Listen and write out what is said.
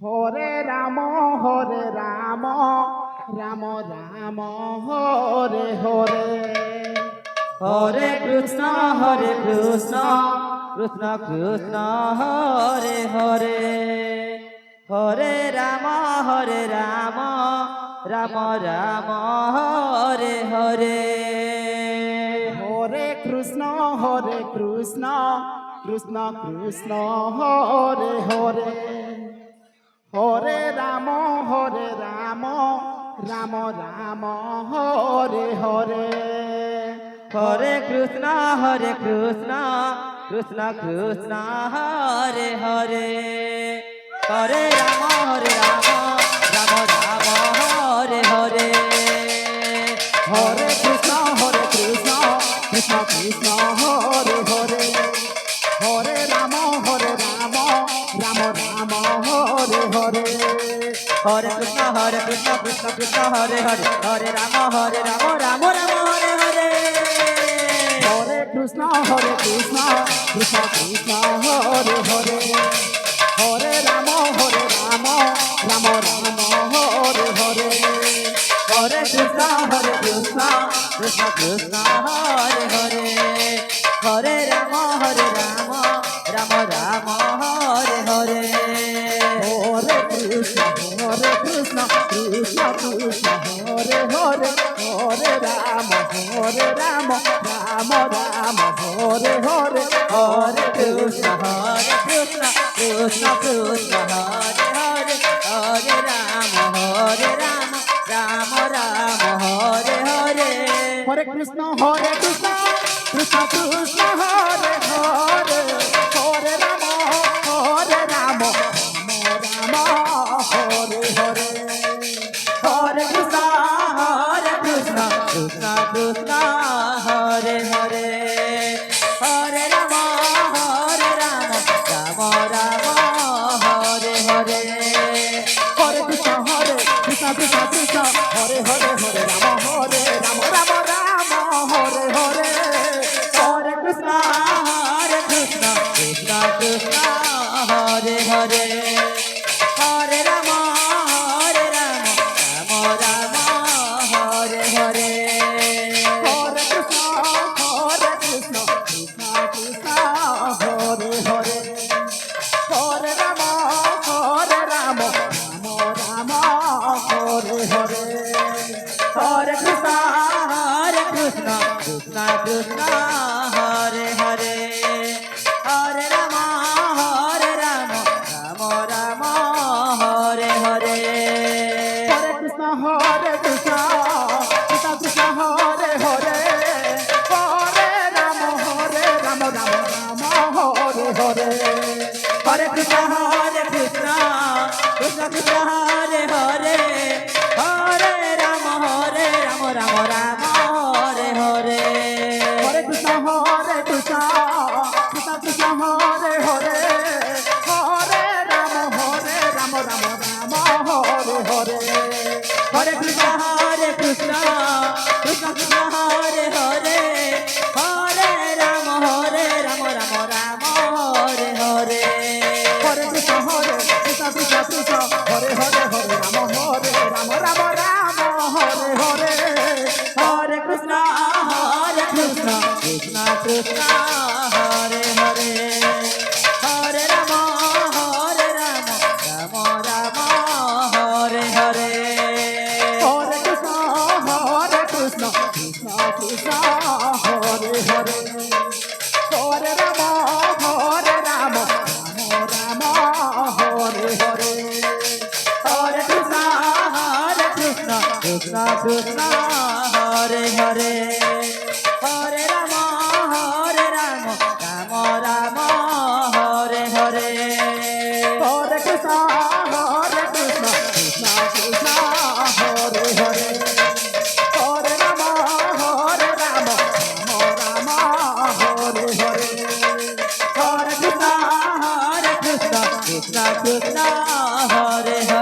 Hare Ram Ram Ram Ram Hare Hare. Hare Krishna Krishna Krishna Hare Hare. Hare Ram Ram Ram Hare Hare. Hare Krishna Krishna Krishna Hare Hare. Hare Ram Ram Ram Ram Hare Hare. Hare Krishna Krishna Krishna Hare Hare. Hare Ram Ram Ram Hare Hare. Hare Krishna Krishna Krishna Hare Hare. Hare Ram Ram Ram Ram Hare Hare. Hare Krishna Krishna Krishna Hare Hare. Hare Ram Ram Hare Hare. Hare Krishna Krishna Krishna Hare Hare. Hare Ram Ram Ram Ram Hare Hare. Hare Krishna Krishna Krishna Hare Hare. Hare Ram Ram Ram Hare Hare. Hare Krishna Krishna Krishna Hare Hare. Hare Ram Ram Ram Hare Hare. Hare Krishna Krishna Krishna Hare Hare. Hare Ram Ram Hare Hare. Hare Krishna Krishna Krishna Hare Hare. Hare Ram Ram Ram Hare Hare. Hare Krishna Krishna Krishna Hare Hare. Hare Ram Ram Ram Hare Hare. Hare Krishna Krishna Hare Hare. Hare Ram Ram Ram Hare Hare. Hare Krishna Krishna Krishna Hare Hare. Hare Ram Ram Hare Hare. Hare Krishna Krishna Krishna Hare Hare. Hare Ram Ram Ram Hare Hare. Hare Krishna Krishna Krishna Hare Hare. Hare Ram Ram Hare Hare. Hare Krishna Krishna Krishna Hare Hare. Hare Ram Ram Ram Hare Hare. Hare Krishna Krishna Krishna Hare Hare. Hare Ram Ram Hare Hare. Hare Krishna Krishna Krishna Hare Hare. Hare Ram Ram Ram Hare Hare. Hare Krishna Krishna Krishna Hare Hare. Hare Ram Ram Hare Hare. Hare Krishna Krishna Krishna Hare Hare. Hare Ram Ram Ram Hare Hare. Hare Krishna Krishna Krishna Hare Hare. Hare Ram Ram Hare Hare. Hare Krishna Krishna Krishna Hare Hare. Hare Ram Ram Ram Hare Hare. Hare Krishna Krishna Krishna Hare Hare. Hare Ram Ram Hare Hare. Hare Krishna Krishna Krishna Hare Hare. Hare Ram Ram Ram Hare Hare. Hare Krishna Krishna Krishna Hare Hare.